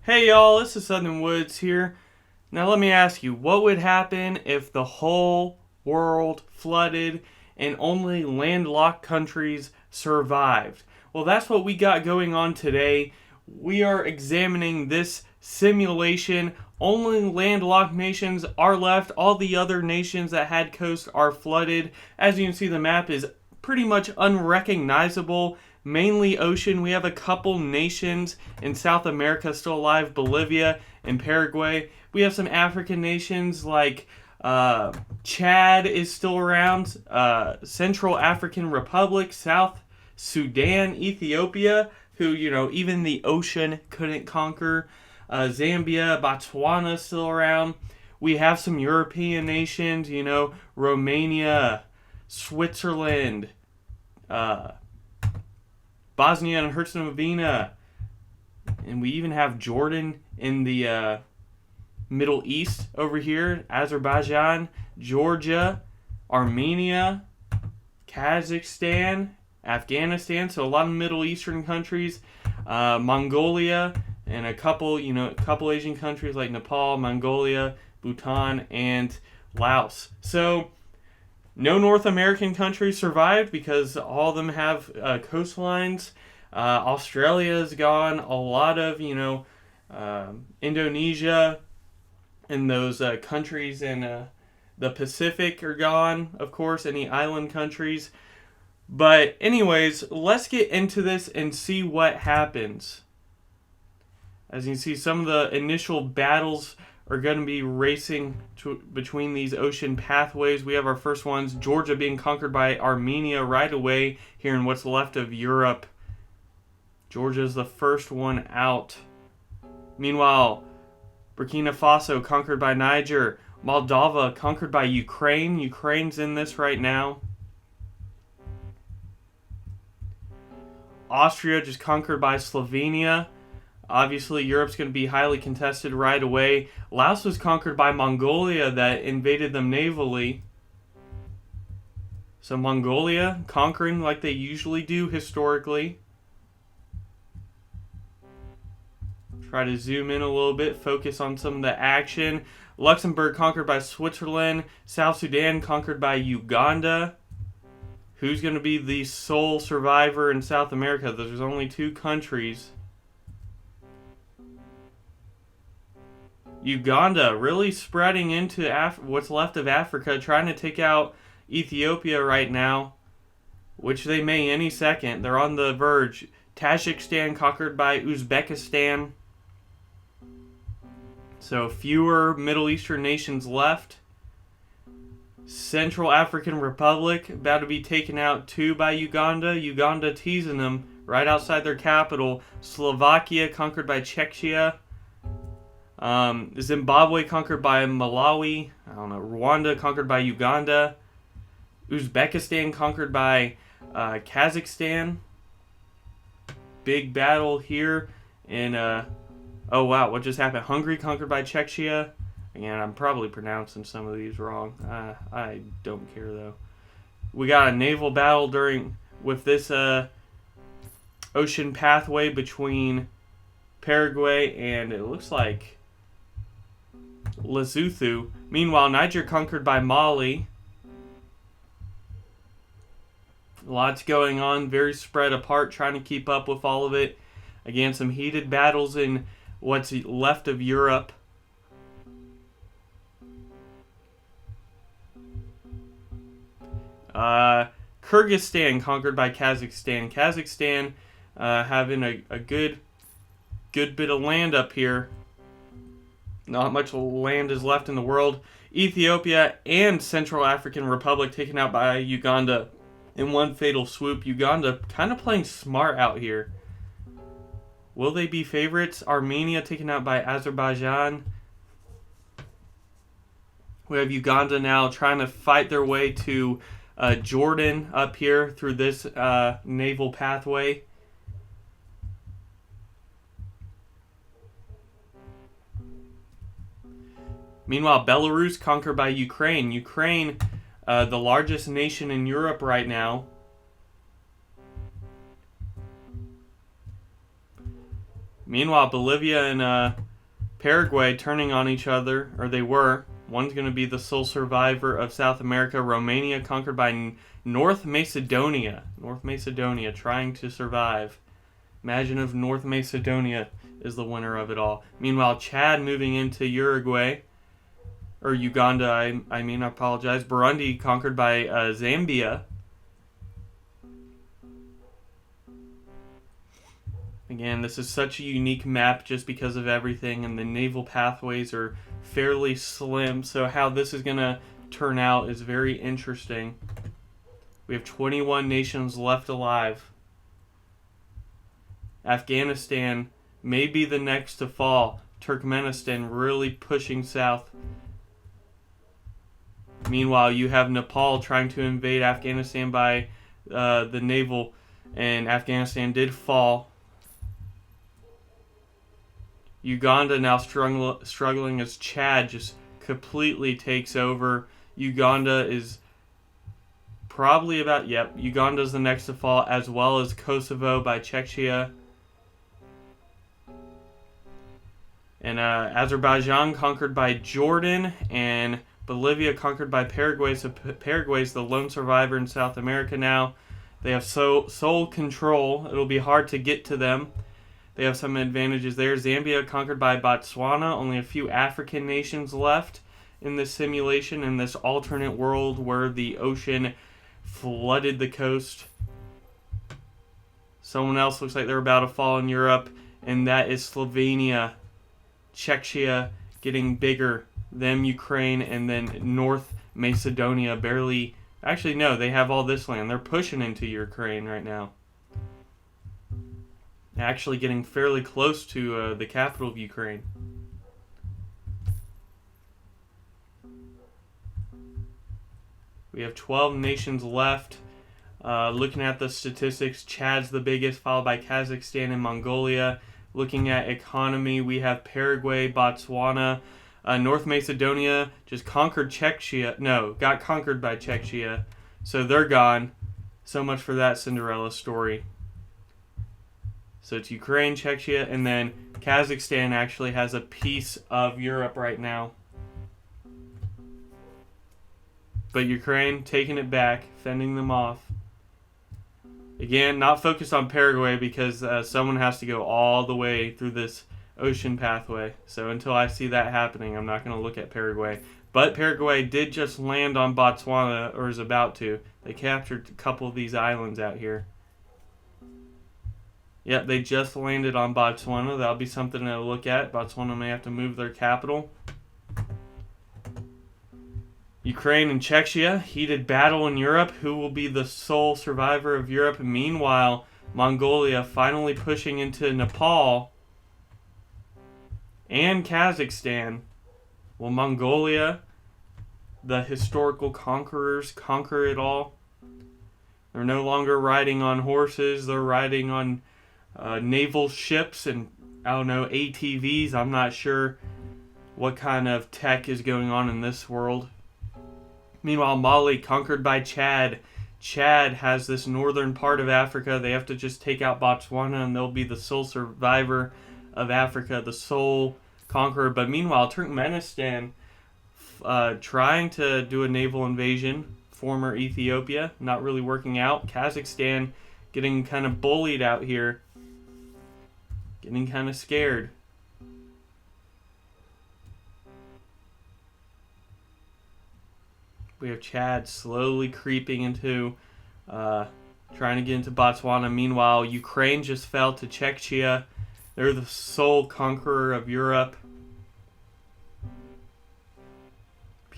Hey y'all, this is Southern Woods here. Now let me ask you, what would happen if the whole world flooded and only landlocked countries survived? Well, that's what we got going on today. We are examining this simulation. Only landlocked nations are left. All the other nations that had coast are flooded. As you can see, the map is pretty much unrecognizable. Mainly ocean. We have a couple nations in South America still alive, Bolivia and Paraguay. We have some African nations like Chad is still around, Central African Republic, South Sudan, Ethiopia, who, even the ocean couldn't conquer. Zambia, Botswana still around. We have some European nations, Romania, Switzerland, Bosnia and Herzegovina, and we even have Jordan in the Middle East over here, Azerbaijan, Georgia, Armenia, Kazakhstan, Afghanistan, so a lot of Middle Eastern countries, Mongolia, and a couple Asian countries like Nepal, Mongolia, Bhutan, and Laos. So no North American countries survived because all of them have coastlines. Australia's gone. A lot of, Indonesia and those countries in the Pacific are gone, of course, any island countries. But anyways, let's get into this and see what happens. As you can see, some of the initial battles are going to be racing between these ocean pathways. We have our first ones, Georgia being conquered by Armenia right away here in what's left of Europe. Georgia's the first one out. Meanwhile, Burkina Faso conquered by Niger. Moldova conquered by Ukraine. Ukraine's in this right now. Austria just conquered by Slovenia. Obviously, Europe's going to be highly contested right away. Laos was conquered by Mongolia that invaded them navally. So Mongolia conquering like they usually do historically. Try to zoom in a little bit, focus on some of the action. Luxembourg conquered by Switzerland. South Sudan conquered by Uganda. Who's going to be the sole survivor in South America? There's only two countries. Uganda really spreading into what's left of Africa, trying to take out Ethiopia right now, which they may any second. They're on the verge. Tajikistan conquered by Uzbekistan. So fewer Middle Eastern nations left. Central African Republic about to be taken out too by Uganda. Uganda teasing them right outside their capital. Slovakia conquered by Czechia. Zimbabwe conquered by Malawi. Rwanda conquered by Uganda. Uzbekistan conquered by Kazakhstan. Big battle here in oh wow, what just happened? Hungary conquered by Czechia. Again, I'm probably pronouncing some of these wrong. I don't care though. We got a naval battle with this ocean pathway between Paraguay and it looks like Lesotho. Meanwhile, Niger conquered by Mali. Lots going on, very spread apart, trying to keep up with all of it. Again, some heated battles in what's left of Europe. Kyrgyzstan conquered by Kazakhstan. Kazakhstan having a good bit of land up here. Not much land is left in the world. Ethiopia and Central African Republic taken out by Uganda in one fatal swoop. Uganda kind of playing smart out here. Will they be favorites? Armenia taken out by Azerbaijan. We have Uganda now trying to fight their way to Jordan up here through this naval pathway. Meanwhile, Belarus conquered by Ukraine. Ukraine, the largest nation in Europe right now. Meanwhile, Bolivia and Paraguay turning on each other, or they were. One's going to be the sole survivor of South America. Romania conquered by North Macedonia. North Macedonia trying to survive. Imagine if North Macedonia is the winner of it all. Meanwhile, Chad moving into Uruguay. Or Uganda, I apologize. Burundi conquered by Zambia. Again, this is such a unique map just because of everything, and the naval pathways are fairly slim, so how this is going to turn out is very interesting. We have 21 nations left alive. Afghanistan may be the next to fall. Turkmenistan really pushing south. Meanwhile, you have Nepal trying to invade Afghanistan by the naval, and Afghanistan did fall. Uganda now struggling as Chad just completely takes over. Uganda is probably about, Uganda's the next to fall, as well as Kosovo by Czechia. And Azerbaijan conquered by Jordan, and Bolivia conquered by Paraguay. So Paraguay's the lone survivor in South America now. They have sole control. It'll be hard to get to them. They have some advantages there. Zambia conquered by Botswana. Only a few African nations left in this simulation, in this alternate world where the ocean flooded the coast. Someone else looks like they're about to fall in Europe, and that is Slovenia. Czechia getting bigger. Them, Ukraine, and then North Macedonia barely... Actually, no, they have all this land. They're pushing into Ukraine right now. Actually getting fairly close to the capital of Ukraine. We have 12 nations left. Looking at the statistics, Chad's the biggest, followed by Kazakhstan and Mongolia. Looking at economy, we have Paraguay, Botswana, North Macedonia just conquered Czechia. No, got conquered by Czechia. So they're gone. So much for that Cinderella story. So it's Ukraine, Czechia, and then Kazakhstan actually has a piece of Europe right now. But Ukraine taking it back, fending them off. Again, not focused on Paraguay because someone has to go all the way through this ocean pathway. So until I see that happening, I'm not going to look at Paraguay. But Paraguay did just land on Botswana, or is about to. They captured a couple of these islands out here. Yep, they just landed on Botswana. That'll be something to look at. Botswana may have to move their capital. Ukraine and Czechia, heated battle in Europe. Who will be the sole survivor of Europe? Meanwhile, Mongolia finally pushing into Nepal and Kazakhstan. Will Mongolia, the historical conquerors, conquer it all? They're no longer riding on horses. They're riding on naval ships and, I don't know, ATVs. I'm not sure what kind of tech is going on in this world. Meanwhile, Mali conquered by Chad. Chad has this northern part of Africa. They have to just take out Botswana and they'll be the sole survivor of Africa, the sole conqueror. But meanwhile, Turkmenistan trying to do a naval invasion. Former Ethiopia, not really working out. Kazakhstan getting kind of bullied out here. Getting kind of scared. We have Chad slowly creeping into, trying to get into Botswana. Meanwhile, Ukraine just fell to Czechia. They're the sole conqueror of Europe.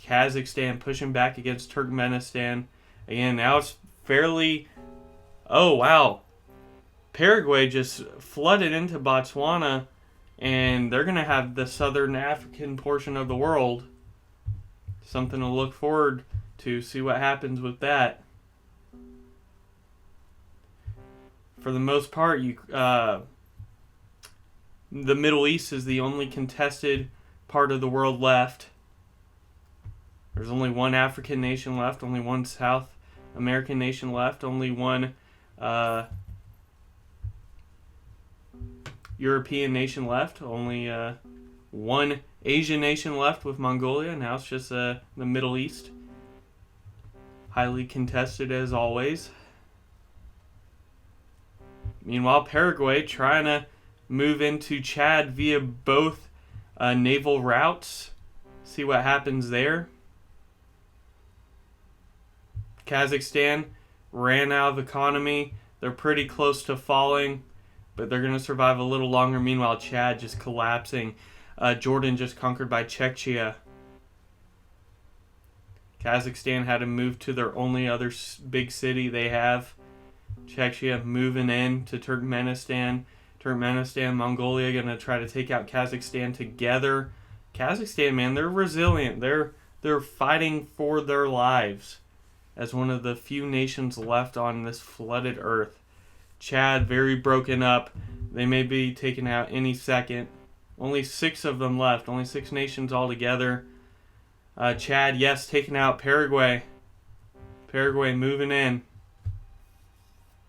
Kazakhstan pushing back against Turkmenistan. Again, now it's fairly... Oh, wow. Paraguay just flooded into Botswana, and they're going to have the southern African portion of the world. Something to look forward to, see what happens with that. For the most part, the Middle East is the only contested part of the world left. There's only one African nation left, only one South American nation left, only one European nation left. Only one Asian nation left with Mongolia. Now it's just the Middle East. Highly contested as always. Meanwhile, Paraguay trying to move into Chad via both naval routes. See what happens there. Kazakhstan ran out of economy. They're pretty close to falling, but they're going to survive a little longer. Meanwhile, Chad just collapsing. Jordan just conquered by Czechia. Kazakhstan had to move to their only other big city they have. Czechia moving in to Turkmenistan. Mongolia going to try to take out Kazakhstan together. Kazakhstan, man, they're resilient. They're fighting for their lives as one of the few nations left on this flooded earth. Chad, very broken up. They may be taken out any second. Only 6 of them left. Only 6 nations altogether. Chad, yes, taking out Paraguay. Paraguay moving in.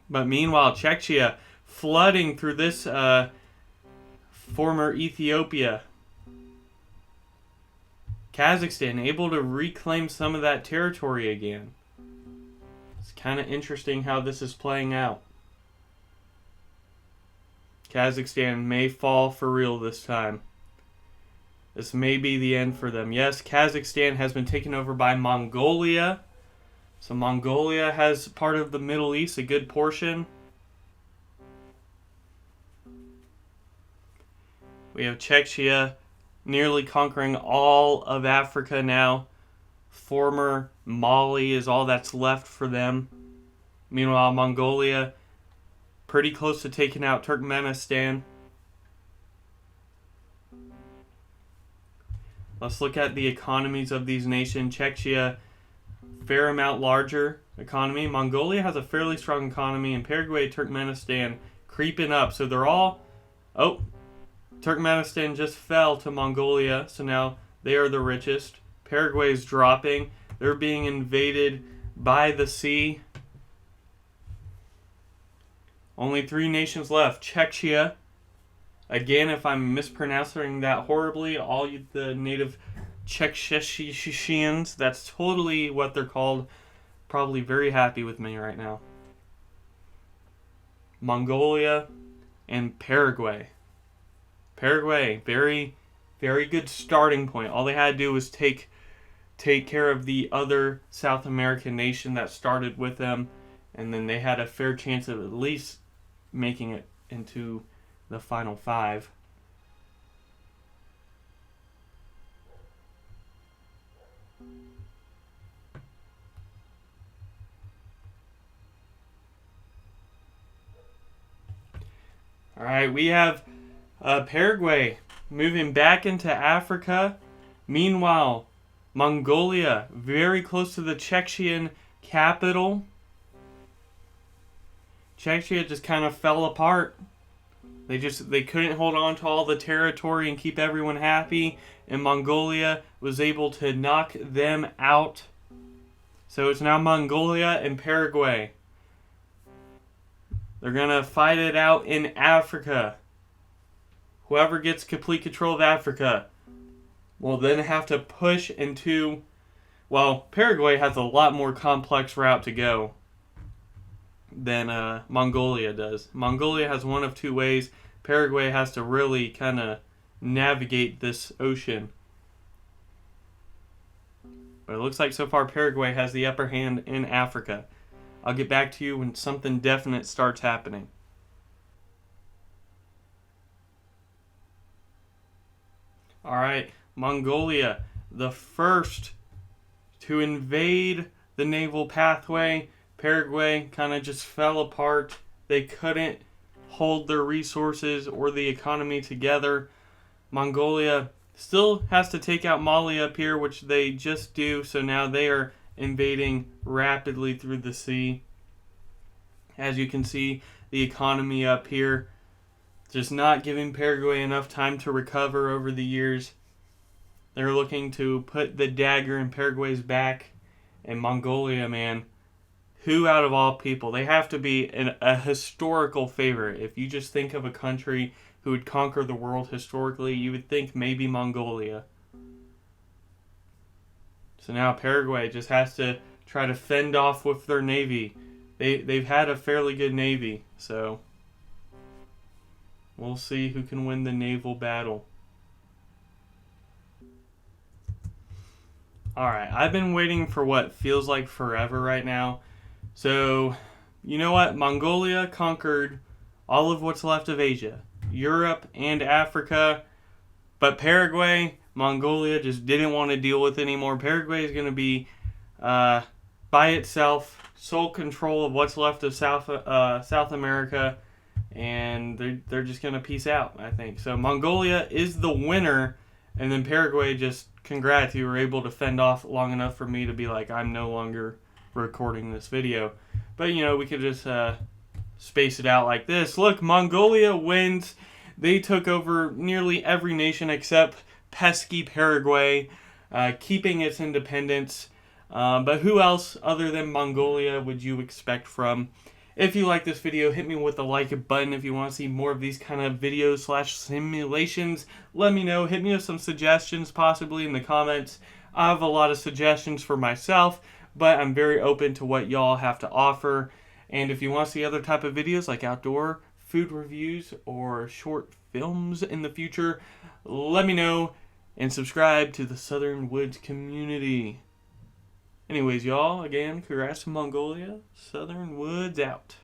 But meanwhile, Czechia flooding through this former Ethiopia. Kazakhstan able to reclaim some of that territory again. It's kind of interesting how this is playing out. Kazakhstan may fall for real this time. This may be the end for them. Yes, Kazakhstan has been taken over by Mongolia. So Mongolia has part of the Middle East, a good portion. We have Czechia nearly conquering all of Africa now. Former Mali is all that's left for them. Meanwhile, Mongolia pretty close to taking out Turkmenistan. Let's look at the economies of these nations. Czechia, fair amount larger economy. Mongolia has a fairly strong economy, and Paraguay, Turkmenistan creeping up. So they're all... Oh, Turkmenistan just fell to Mongolia, so now they are the richest. Paraguay is dropping. They're being invaded by the sea. Only 3 nations left. Czechia. Again, if I'm mispronouncing that horribly, all you, the native Czechoslovakians, that's totally what they're called. Probably very happy with me right now. Mongolia and Paraguay. Paraguay, very, very good starting point. All they had to do was take care of the other South American nation that started with them, and then they had a fair chance of at least making it into the final 5. All right, we have Paraguay moving back into Africa. Meanwhile, Mongolia, very close to the Czechian capital. Czechia just kind of fell apart. They couldn't hold on to all the territory and keep everyone happy, and Mongolia was able to knock them out. So it's now Mongolia and Paraguay. They're going to fight it out in Africa. Whoever gets complete control of Africa will then have to push into... Well, Paraguay has a lot more complex route to go than Mongolia does. Mongolia has one of 2 ways. Paraguay has to really kind of navigate this ocean. But it looks like so far Paraguay has the upper hand in Africa. I'll get back to you when something definite starts happening. Alright, Mongolia, the first to invade the naval pathway. Paraguay kind of just fell apart. They couldn't hold their resources or the economy together. Mongolia still has to take out Mali up here, which they just do, so now they are invading rapidly through the sea. As you can see, the economy up here just not giving Paraguay enough time to recover over the years. They're looking to put the dagger in Paraguay's back. And Mongolia, man, who out of all people? They have to be a historical favorite. If you just think of a country who would conquer the world historically. You would think maybe Mongolia. So now Paraguay just has to try to fend off with their navy. They've had a fairly good navy, so we'll see who can win the naval battle. Alright, I've been waiting for what feels like forever right now. So, you know what? Mongolia conquered all of what's left of Asia, Europe and Africa, but Paraguay, Mongolia just didn't want to deal with anymore. Paraguay is going to be by itself, sole control of what's left of South America, and they're just going to peace out, I think. So Mongolia is the winner, and then Paraguay just, congrats, you were able to fend off long enough for me to be like, I'm no longer recording this video. But, you know, we could just space it out like this. Look, Mongolia wins. They took over nearly every nation except pesky Paraguay, keeping its independence. But who else other than Mongolia would you expect from? If you like this video, hit me with the like button. If you want to see more of these kind of videos / simulations, let me know. Hit me with some suggestions possibly in the comments. I have a lot of suggestions for myself, but I'm very open to what y'all have to offer. And if you want to see other type of videos like outdoor food reviews or short films in the future, let me know and subscribe to the Southern Woods community. Anyways, y'all, again, congrats to Mongolia. Southern Woods out.